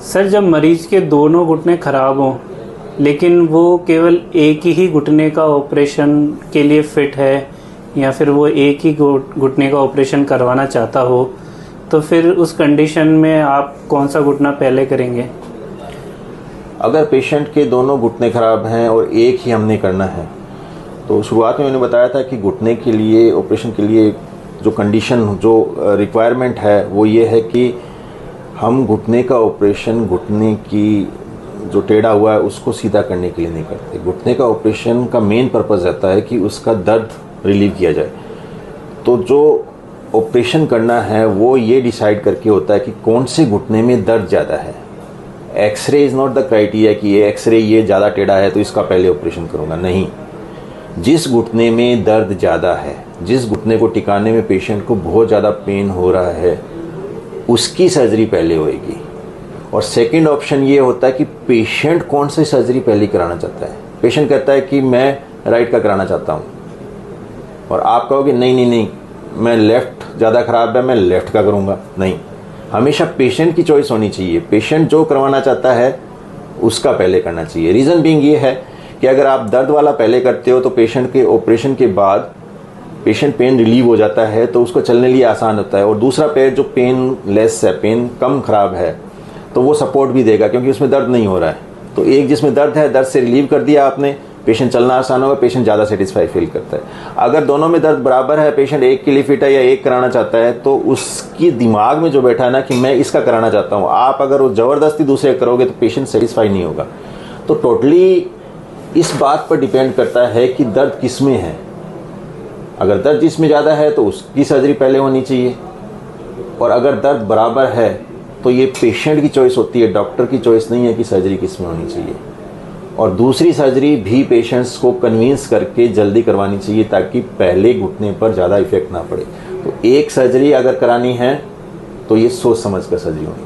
Sir, जब मरीज के दोनों घुटने ख़राब हों लेकिन वो केवल एक ही घुटने का ऑपरेशन के लिए फ़िट है या फिर वो एक ही घुटने का ऑपरेशन करवाना चाहता हो, तो फिर उस कंडीशन में आप कौन सा घुटना पहले करेंगे? अगर पेशेंट के दोनों घुटने ख़राब हैं और एक ही हमने करना है, तो शुरुआत में मैंने बताया था कि घुटने के लिए ऑपरेशन के लिए जो कंडीशन जो रिक्वायरमेंट है वो ये है कि हम घुटने का ऑपरेशन घुटने की जो टेढ़ा हुआ है उसको सीधा करने के लिए नहीं करते। घुटने का ऑपरेशन का मेन पर्पस रहता है कि उसका दर्द रिलीव किया जाए। तो जो ऑपरेशन करना है वो ये डिसाइड करके होता है कि कौन से घुटने में दर्द ज़्यादा है। X-ray is not the criteria कि ये एक्सरे ये ज़्यादा टेढ़ा है तो इसका पहले ऑपरेशन करूँगा, नहीं। जिस घुटने में दर्द ज़्यादा है, जिस घुटने को टिकाने में पेशेंट को बहुत ज़्यादा पेन हो रहा है, उसकी सर्जरी पहले होएगी। और सेकंड ऑप्शन ये होता है कि पेशेंट कौन सी सर्जरी पहले कराना चाहता है। पेशेंट कहता है कि मैं राइट का कराना चाहता हूँ और आप कहोगे नहीं, मैं लेफ़्ट ज़्यादा ख़राब है, मैं लेफ़्ट का करूँगा। नहीं, हमेशा पेशेंट की चॉइस होनी चाहिए। पेशेंट जो करवाना चाहता है उसका पहले करना चाहिए। रीज़न बीइंग ये है कि अगर आप दर्द वाला पहले करते हो तो पेशेंट के ऑपरेशन के बाद पेशेंट पेन रिलीव हो जाता है तो उसको चलने लिए आसान होता है। और दूसरा पैर जो पेन लेस है, पेन कम ख़राब है, तो वो सपोर्ट भी देगा क्योंकि उसमें दर्द नहीं हो रहा है। तो एक जिसमें दर्द है, दर्द से रिलीव कर दिया आपने, पेशेंट चलना आसान होगा, पेशेंट ज़्यादा सेटिस्फाई फील करता है। अगर दोनों में दर्द बराबर है, पेशेंट एक के लिए फिट है या एक कराना चाहता है, तो उसकी दिमाग में जो बैठा है ना कि मैं इसका कराना चाहता हूँ, आप अगर वो ज़बरदस्ती दूसरे करोगे तो पेशेंट सेटिस्फाई नहीं होगा। तो टोटली इस बात पर डिपेंड करता है कि दर्द किस में है। अगर दर्द जिसमें ज़्यादा है तो उसकी सर्जरी पहले होनी चाहिए, और अगर दर्द बराबर है तो ये पेशेंट की चॉइस होती है, डॉक्टर की चॉइस नहीं है कि सर्जरी किस में होनी चाहिए। और दूसरी सर्जरी भी पेशेंट्स को कन्विंस करके जल्दी करवानी चाहिए ताकि पहले घुटने पर ज़्यादा इफेक्ट ना पड़े। तो एक सर्जरी अगर करानी है तो ये सोच समझ कर सर्जरी होनी चाहिए।